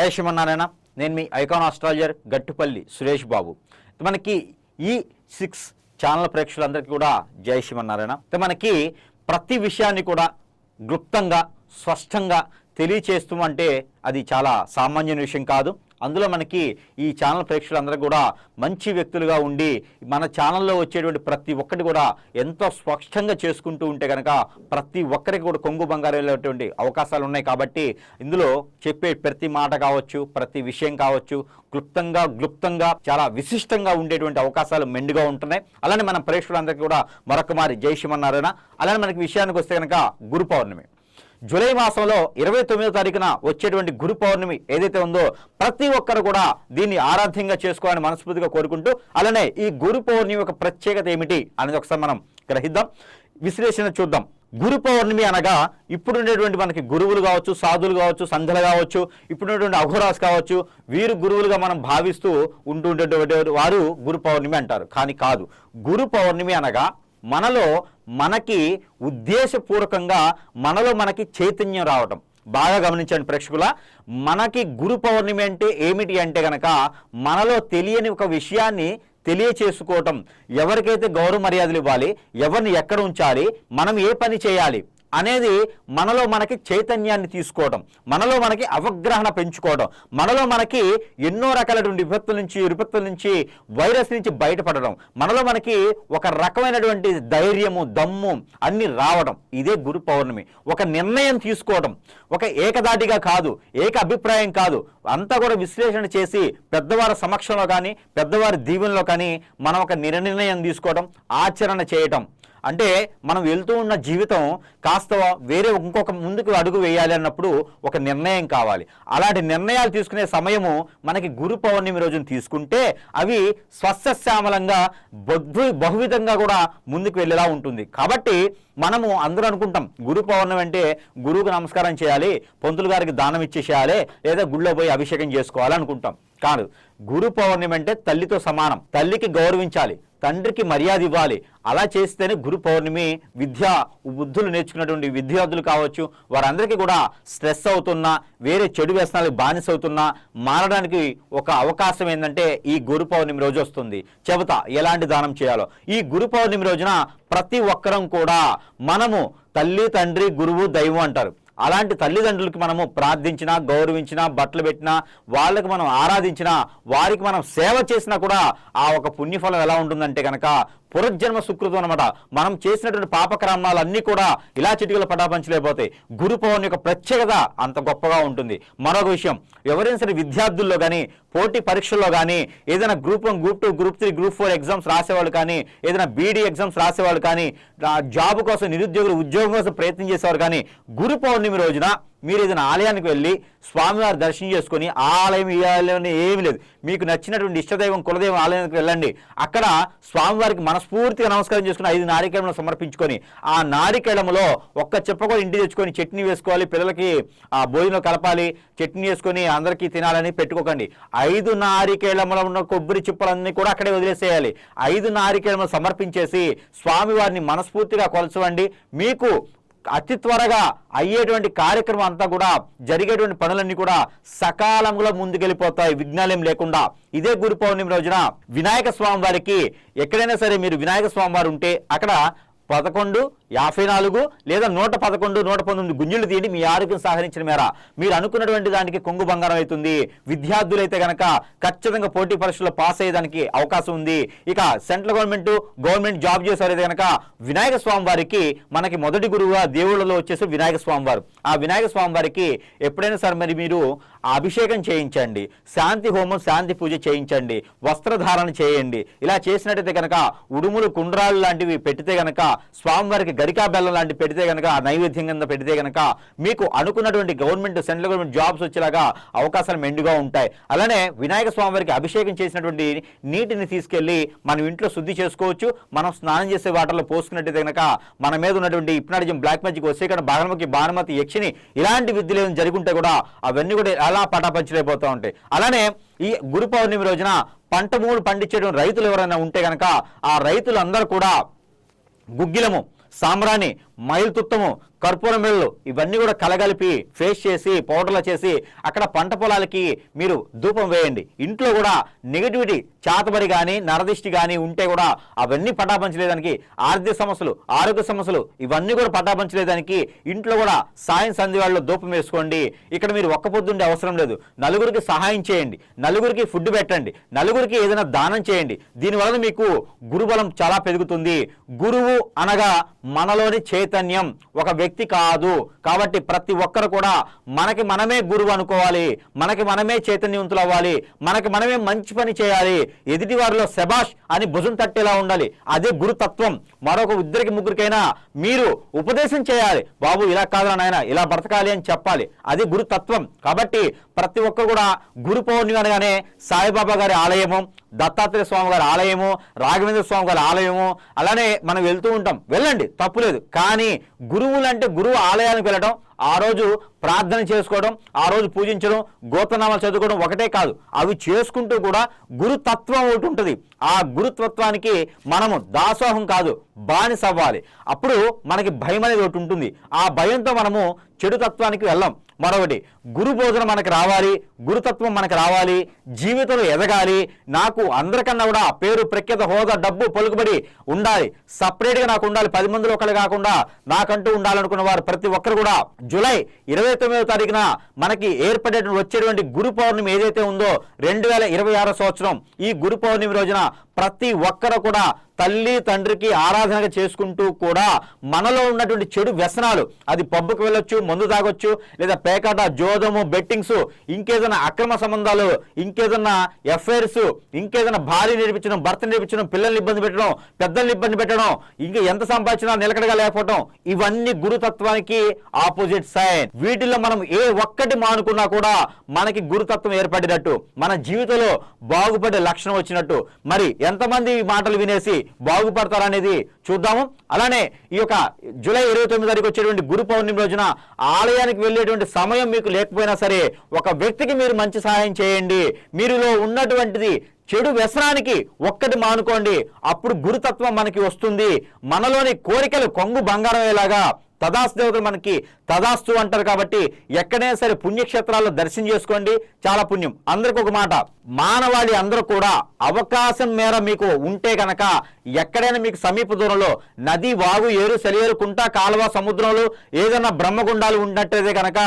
జయ శ్రీమన్నారాయణ. నేను మీ icon astrologer Gattupalli Suresh Babu. మనకి ఈ 6 ఛానల్ ప్రేక్షకులందరికీ కూడా జయ శ్రీమన్నారాయణ. మనకి ప్రతి విషయాన్ని కూడా క్లుప్తంగా స్పష్టంగా తెలియచేస్తామంటే అది చాలా సామాన్యమైన విషయం కాదు. అందులో మనకి ఈ ఛానల్ ప్రేక్షకులందరూ కూడా మంచి వ్యక్తులుగా ఉండి మన ఛానల్లో వచ్చేటువంటి ప్రతి ఒక్కటి కూడా ఎంతో స్పష్టంగా చేసుకుంటూ ఉంటే కనుక ప్రతి ఒక్కరికి కూడా కొంగు బంగారమైనటువంటి అవకాశాలు ఉన్నాయి. కాబట్టి ఇందులో చెప్పే ప్రతి మాట కావచ్చు, ప్రతి విషయం కావచ్చు, క్లుప్తంగా చాలా విశిష్టంగా ఉండేటువంటి అవకాశాలు మెండుగా ఉంటున్నాయి. అలానే మన ప్రేక్షకులందరికీ కూడా మరొక మారి జై శ్రీమన్నారాయణ. అలానే మనకి విషయానికి వస్తే కనుక గురు పౌర్ణమి జూలై మాసంలో 29వ తారీఖున వచ్చేటువంటి గురు పౌర్ణమి ఏదైతే ఉందో ప్రతి ఒక్కరు కూడా దీన్ని ఆరాధ్యంగా చేసుకోవాలని మనస్ఫూర్తిగా కోరుకుంటూ, అలానే ఈ గురు పౌర్ణమి యొక్క ప్రత్యేకత ఏమిటి అనేది ఒకసారి మనం గ్రహిద్దాం, విశ్లేషణ చూద్దాం. గురు పౌర్ణమి అనగా ఇప్పుడుండేటువంటి మనకి గురువులు కావచ్చు, సాధువులు కావచ్చు, సంధ్యలు కావచ్చు, ఇప్పుడున్నటువంటి అఘోరాస్ కావచ్చు, వీరు గురువులుగా మనం భావిస్తూ ఉంటుండేటువంటి వారు గురు పౌర్ణమి అంటారు. కానీ కాదు, గురు పౌర్ణమి అనగా మనకి ఉద్దేశపూర్వకంగా మనకి చైతన్యం రావటం. బాగా గమనించండి ప్రేక్షకుల, మనకి గురు పౌర్ణమి అంటే ఏమిటి అంటే గనక మనలో తెలియని ఒక విషయాన్ని తెలియచేసుకోవటం. ఎవరికైతే గౌరవ మర్యాదలు ఇవ్వాలి, ఎవరిని ఎక్కడ ఉంచాలి, మనం ఏ పని చేయాలి అనేది మనలో మనకి చైతన్యాన్ని తీసుకోవడం, మనలో మనకి అవగాహన పెంచుకోవడం, మనలో మనకి ఎన్నో రకాలైనటువంటి విపత్తుల నుంచి వైరస్ నుంచి బయటపడడం, మనలో మనకి ఒక రకమైనటువంటి ధైర్యము, దమ్ము అన్ని రావడం. ఇదే గురు పౌర్ణమి. ఒక నిర్ణయం తీసుకోవడం, ఒక ఏకదాటిగా కాదు, ఏక అభిప్రాయం కాదు, అంతా కూడా విశ్లేషణ చేసి పెద్దవారి సమక్షంలో కానీ పెద్దవారి దీవెనలో కానీ మనం ఒక నిర్ణయం తీసుకోవడం, ఆచరణ చేయటం. అంటే మనం వెళ్తూ ఉన్న జీవితం కాస్త వేరే ఇంకొక ముందుకు అడుగు వేయాలి అన్నప్పుడు ఒక నిర్ణయం కావాలి. అలాంటి నిర్ణయాలు తీసుకునే సమయము మనకి గురు పౌర్ణమి రోజున తీసుకుంటే అవి స్వస్యశ్యామలంగా బహువిధంగా కూడా ముందుకు వెళ్ళేలా ఉంటుంది. కాబట్టి మనము అందరూ అనుకుంటాం గురు పౌర్ణమి అంటే గురువుకు నమస్కారం చేయాలి, పంతులు గారికి దానం ఇచ్చేసేయాలి, లేదా గుళ్ళో పోయి అభిషేకం చేసుకోవాలి అనుకుంటాం. కాదు, గురు పౌర్ణమి అంటే తల్లితో సమానం. తల్లికి గౌరవించాలి, తండ్రికి మర్యాద ఇవ్వాలి. అలా చేస్తేనే గురు పౌర్ణమి బుద్ధులు నేర్చుకున్నటువంటి విద్యార్థులు కావచ్చు, వారందరికీ కూడా స్ట్రెస్ అవుతున్నా, వేరే చెడు వ్యసనాలకు బానిస అవుతున్నా మారడానికి ఒక అవకాశం ఏంటంటే ఈ గురు పౌర్ణమి రోజు వస్తుంది. చెబుతా ఎలాంటి దానం చేయాలో. ఈ గురు పౌర్ణమి రోజున ప్రతి ఒక్కరం కూడా మనము తల్లి, తండ్రి, గురువు, దైవం అంటారు. అలాంటి తల్లిదండ్రులకి మనము ప్రార్థించినా, గౌరవించినా, బట్టలు పెట్టినా, వాళ్ళకి మనం ఆరాధించినా, వారికి మనం సేవ చేసినా కూడా ఆ ఒక పుణ్యఫలం ఎలా ఉంటుందంటే కనుక పునర్జన్మ సుకృతం అనమాట. మనం చేసినటువంటి పాపకర్మాలన్నీ కూడా ఇలా చిటికలు పటాపంచలేకపోతాయి. గురు పౌర్ణమి యొక్క ప్రత్యేకత అంత గొప్పగా ఉంటుంది. మరొక విషయం, ఎవరైనా సరే విద్యార్థుల్లో కానీ, పోటీ పరీక్షల్లో కానీ, ఏదైనా group 1, group 2, group 3, group 4 exams రాసేవాళ్ళు కానీ, ఏదైనా బీడీ ఎగ్జామ్స్ రాసేవాళ్ళు కానీ, జాబ్ కోసం నిరుద్యోగులు ఉద్యోగం కోసం ప్రయత్నం చేసేవారు కానీ, గురు పౌర్ణమి రోజున మీరు ఏదైనా ఆలయానికి వెళ్ళి స్వామివారి దర్శనం చేసుకొని, ఆ ఆలయం ఈ ఆలయం ఏమీ లేదు, మీకు నచ్చినటువంటి ఇష్టదైవం కులదైవం ఆలయానికి వెళ్ళండి. అక్కడ స్వామివారికి మనస్ఫూర్తిగా నమస్కారం చేసుకుని 5 నారికేళములు సమర్పించుకొని, ఆ నారికేళములో ఒక్క చెప్ప కూడా ఇంటికి తెచ్చుకొని చట్నీ వేసుకోవాలి, పిల్లలకి ఆ భోజనం కలపాలి, చట్నీ వేసుకొని అందరికీ తినాలని పెట్టుకోకండి. 5 నారికేళములో ఉన్న కొబ్బరి చిప్పలన్నీ కూడా అక్కడే వదిలేసేయాలి. 5 నారికేళములు సమర్పించేసి స్వామివారిని మనస్ఫూర్తిగా కొలచవండి. మీకు అతి త్వరగా అయ్యేటువంటి కార్యక్రమం అంతా కూడా, జరిగేటువంటి పనులన్నీ కూడా సకాలంలో ముందుకెళ్ళిపోతాయి, విఘ్నాలేం లేకుండా. ఇదే గురు పౌర్ణమి రోజున వినాయక స్వామి వారికి ఎక్కడైనా సరే మీరు వినాయక స్వామి వారు ఉంటే అక్కడ 11, 54 లేదా 111, 119 గుంజులు తీయండి. మీ ఆరోగ్యం సహకరించిన మేర మీరు అనుకున్నటువంటి దానికి కొంగు బంగారం అవుతుంది. విద్యార్థులైతే కనుక ఖచ్చితంగా పోటీ పరీక్షల్లో పాస్ అయ్యేదానికి అవకాశం ఉంది. ఇక సెంట్రల్ గవర్నమెంట్ జాబ్ చేసేవారైతే కనుక వినాయక స్వామి వారికి మనకి మొదటి గురువుగా దేవుళ్ళలో వచ్చేసి వినాయక స్వామి వారు. ఆ వినాయక స్వామి వారికి ఎప్పుడైనా సరే మరి మీరు అభిషేకం చేయించండి, శాంతి హోమం, శాంతి పూజ చేయించండి, వస్త్రధారణ చేయండి. ఇలా చేసినట్టయితే కనుక ఉడుములు, కుండ్రాలు లాంటివి పెడితే కనుక, స్వామివారికి గరికా బెల్లం లాంటి పెడితే కనుక, నైవేద్యం కింద పెడితే కనుక మీకు అనుకున్నటువంటి సెంట్రల్ గవర్నమెంట్ జాబ్స్ వచ్చేలాగా అవకాశాలు మెండుగా ఉంటాయి. అలానే వినాయక స్వామి వారికి అభిషేకం చేసినటువంటి నీటిని తీసుకెళ్లి మనం ఇంట్లో శుద్ధి చేసుకోవచ్చు. మనం స్నానం చేసే వాటర్లో పోసుకున్నట్టయితే కనుక మన మీద ఉన్నటువంటి హిప్నాటిజం, బ్లాక్ మ్యాజిక్, వశీకరణ, బాణముఖి, బాణమతి, యక్షిని ఇలాంటి విద్యలు ఏమైనా జరుగుంటే కూడా అవన్నీ కూడా అలా పటాపంచలేకపోతూ ఉంటాయి. అలానే ఈ గురు పౌర్ణమి రోజున పంట భూములు పండించేటువంటి రైతులు ఎవరైనా ఉంటే కనుక ఆ రైతులందరూ కూడా గుగ్గిలము, సాంబ్రాణి, మైలుతుత్తము, కర్పూరం బిళ్ళలు ఇవన్నీ కూడా కలగలిపి ఫేస్ చేసి పౌడర్లో చేసి అక్కడ పంట పొలాలకి మీరు ధూపం వేయండి. ఇంట్లో కూడా నెగిటివిటీ చాతబడి కానీ నరదిష్టి కానీ ఉంటే కూడా అవన్నీ పటాపంచలేదానికి, ఆర్థిక సమస్యలు, ఆరోగ్య సమస్యలు ఇవన్నీ కూడా పటాపంచలేదానికి ఇంట్లో కూడా సాయం సంధ్యవాళ్ళలో ధూపం వేసుకోండి. ఇక్కడ మీరు ఒక్క పొద్దుండే అవసరం లేదు. నలుగురికి సహాయం చేయండి, నలుగురికి ఫుడ్ పెట్టండి, నలుగురికి ఏదైనా దానం చేయండి. దీనివల్ల మీకు గురుబలం చాలా పెరుగుతుంది. గురువు అనగా మనలోని చైతన్యం, ఒక వ్యక్తి కాదు. కాబట్టి ప్రతి ఒక్కరు కూడా మనకి మనమే గురువు అనుకోవాలి, మనకి మనమే చైతన్యవంతులు అవ్వాలి, మనకి మనమే మంచి పని చేయాలి, ఎదుటి వారిలో శబాష్ అని భుజం తట్టేలా ఉండాలి. అదే గురుతత్వం. మరొక ఇద్దరికి ముగ్గురికైనా మీరు ఉపదేశం చేయాలి, బాబు ఇలా కాదురా నాయన ఇలా బ్రతకాలి అని చెప్పాలి. అది గురుతత్వం. కాబట్టి ప్రతి ఒక్కరు కూడా గురు పౌర్ణమి అనగానే సాయిబాబా గారి ఆలయము, దత్తాత్రేయ స్వామి గారి ఆలయము, రాఘవేంద్ర స్వామి గారి ఆలయము అలానే మనం వెళ్తూ ఉంటాం, వెళ్ళండి తప్పులేదు. కానీ గురువులు అంటే గురువు ఆలయానికి వెళ్ళడం, ఆ రోజు ప్రార్థన చేసుకోవడం, ఆ రోజు పూజించడం, గోత్రనామాలు చదువుకోవడం ఒకటే కాదు, అవి చేసుకుంటూ కూడా గురుతత్వం ఒకటి ఉంటుంది. ఆ గురుతత్వానికి మనము దాసోహం కాదు బానిస అవ్వాలి. అప్పుడు మనకి భయం అనేది ఒకటి ఉంటుంది. ఆ భయంతో మనము చెడు తత్వానికి వెళ్ళాం. మరొకటి గురు బోధన మనకు రావాలి, గురుతత్వం మనకు రావాలి, జీవితంలో ఎదగాలి, నాకు అందరికన్నా కూడా పేరు ప్రఖ్యాత హోదా డబ్బు పలుకుబడి ఉండాలి, సపరేట్గా నాకు ఉండాలి, 10 మందిలో ఒకళ్ళు కాకుండా నాకంటూ ఉండాలనుకున్న వారు ప్రతి ఒక్కరు కూడా జూలై 29వ తారీఖున మనకి ఏర్పడేటువంటి వచ్చేటువంటి గురు పౌర్ణమి ఏదైతే ఉందో 2026 సంవత్సరం, ఈ గురు పౌర్ణమి రోజున ప్రతి ఒక్కరు కూడా తల్లి తండ్రికి ఆరాధనగా చేసుకుంటూ కూడా మనలో ఉన్నటువంటి చెడు వ్యసనాలు, అది పబ్బుకు వెళ్ళొచ్చు, మందు తాగొచ్చు, లేదా పేకాట, జోదము, బెట్టింగ్స్, ఇంకేదైనా అక్రమ సంబంధాలు, ఇంకేదన్నా ఎఫ్ఐఆర్స్, ఇంకేదైనా భార్య నేర్పించడం, భర్త నేర్పించడం, పిల్లల్ని ఇబ్బంది పెట్టడం, పెద్దల్ని ఇబ్బంది పెట్టడం, ఇంకా ఎంత సంపాదించినా నిలకడగా లేకపోవడం, ఇవన్నీ గురుతత్వానికి ఆపోజిట్ సైన్. వీటిల్లో మనం ఏ ఒక్కటి మానుకున్నా కూడా మనకి గురుతత్వం ఏర్పడినట్టు, మన జీవితంలో బాగుపడే లక్షణం వచ్చినట్టు. మరి ఎంతమంది ఈ మాటలు వినేసి బాగుపడతారనేది చూద్దాము. అలానే ఈ యొక్క జూలై 29 తారీఖు వచ్చేటువంటి గురు పౌర్ణమి రోజున ఆలయానికి వెళ్ళేటువంటి సమయం మీకు లేకపోయినా సరే ఒక వ్యక్తికి మీరు మంచి సహాయం చేయండి. మీరులో ఉన్నటువంటిది చెడు వ్యసనానికి ఒక్కటి మానుకోండి. అప్పుడు గురుతత్వం మనకి వస్తుంది. మనలోని కోరికలు కొంగు బంగారమేలాగా తదాస్తు దేవతలు మనకి తదాస్తు అంటారు. కాబట్టి ఎక్కడైనా సరే పుణ్యక్షేత్రాల్లో దర్శనం చేసుకోండి, చాలా పుణ్యం. అందరికి ఒక మాట, మానవాళి అందరూ కూడా అవకాశం మేర మీకు ఉంటే కనుక ఎక్కడైనా మీకు సమీప దూరంలో నది, వాగు, ఏరు, సెలయేరు, కుంట, కాలువ, సముద్రంలో ఏదైనా బ్రహ్మగుండాలు ఉన్నట్టయితే కనుక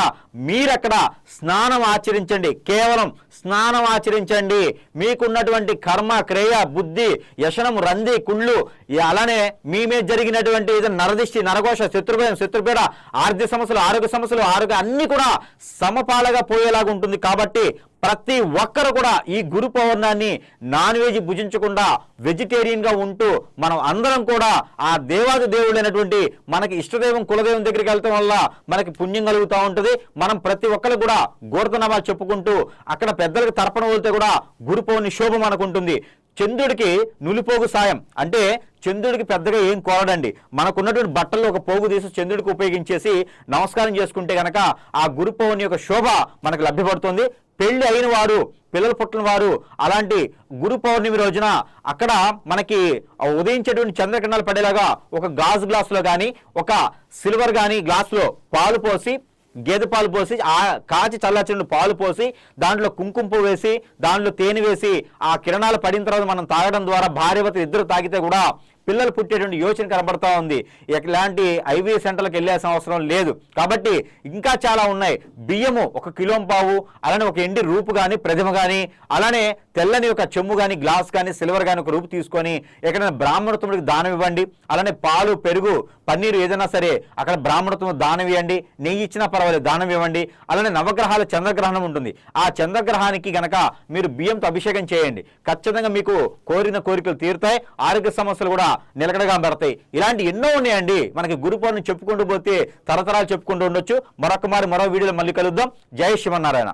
మీరక్కడ స్నానం ఆచరించండి. కేవలం స్నానం ఆచరించండి. మీకున్నటువంటి కర్మ, క్రియ, బుద్ధి, యశనం, రంది, కుళ్ళు, అలానే మీ మీద జరిగినటువంటి ఏదైనా నరదిష్టి, నరఘోష, శత్రుభయం, శత్రుపీడ, ఆర్థిక సమస్యలు, ఆరోగ్య సమస్యలు, అన్ని కూడా సమపాలగా పోయేలాగా ఉంటుంది. కాబట్టి ప్రతి ఒక్కరు కూడా ఈ గురు పౌర్ణాన్ని నాన్ వెజ్ భుజించకుండా వెజిటేరియన్ గా ఉంటూ మనం అందరం కూడా ఆ దేవాది దేవుడైనటువంటి మనకి ఇష్టదైవం కులదైవం దగ్గరికి వెళ్ళటం వల్ల మనకి పుణ్యం కలుగుతూ ఉంటుంది. మనం ప్రతి ఒక్కరు కూడా గోర్తనామాలు చెప్పుకుంటూ అక్కడ పెద్దలకు తర్పణ వదిలితే కూడా గురు పౌర్ణమి శోభ మనకు ఉంటుంది. చంద్రుడికి నులిపోగు సాయం అంటే చంద్రుడికి పెద్దగా ఏం కోరడండి. మనకున్నటువంటి బట్టల్లో ఒక పోగు తీసి చంద్రుడికి ఉపయోగించేసి నమస్కారం చేసుకుంటే కనుక ఆ గురు పౌర్ణమి యొక్క శోభ మనకు లభ్యపడుతుంది. పెళ్లి అయిన వారు, పిల్లలు పుట్టిన వారు అలాంటి గురు పౌర్ణమి రోజున అక్కడ మనకి ఉదయించేటువంటి చంద్రకిరణాలు పడేలాగా ఒక గాజు గ్లాసులో కానీ ఒక సిల్వర్ కానీ గ్లాసులో పాలు పోసి, గేదె పాలు పోసి, ఆ కాచి చల్లార్చిన పాలు పోసి దాంట్లో కుంకుమ పువ్వు వేసి దాంట్లో తేనె వేసి ఆ కిరణాలు పడిన తర్వాత మనం తాగడం ద్వారా భార్యాభర్తలు ఇద్దరు తాగితే కూడా పిల్లలు పుట్టేటువంటి యోచన కనబడతా ఉంది. ఇలాంటి ఐవీఎఫ్ సెంటర్లకు వెళ్ళాల్సిన అవసరం లేదు. కాబట్టి ఇంకా చాలా ఉన్నాయి. బియ్యము 1 కిలో పావు, అలానే ఒక ఎండి రూపు కానీ ప్రతిమ కానీ, అలానే తెల్లని ఒక చెమ్ము కానీ, గ్లాస్ కానీ, సిల్వర్ కానీ ఒక రూపు తీసుకొని ఎక్కడైనా బ్రాహ్మణత్వముడికి దానం ఇవ్వండి. అలానే పాలు, పెరుగు, పన్నీరు ఏదైనా సరే అక్కడ బ్రాహ్మణత్వం దానం ఇవ్వండి. నెయ్యి ఇచ్చినా పర్వాలేదు దానం ఇవ్వండి. అలానే నవగ్రహాల చంద్రగ్రహణం ఉంటుంది. ఆ చంద్రగ్రహానికి గనక మీరు బియ్యంతో అభిషేకం చేయండి. ఖచ్చితంగా మీకు కోరిన కోరికలు తీరుతాయి. ఆరోగ్య సమస్యలు కూడా నిలకడగా పెడతాయి. ఇలాంటి ఎన్నో ఉన్నాయండి. మనకి గురు పౌర్ణమి చెప్పుకుంటూ పోతే తరతరాలు చెప్పుకుంటూ ఉండొచ్చు. మరొక వీడియోలో మళ్ళీ కలుద్దాం. జై శ్రీమన్నారాయణ.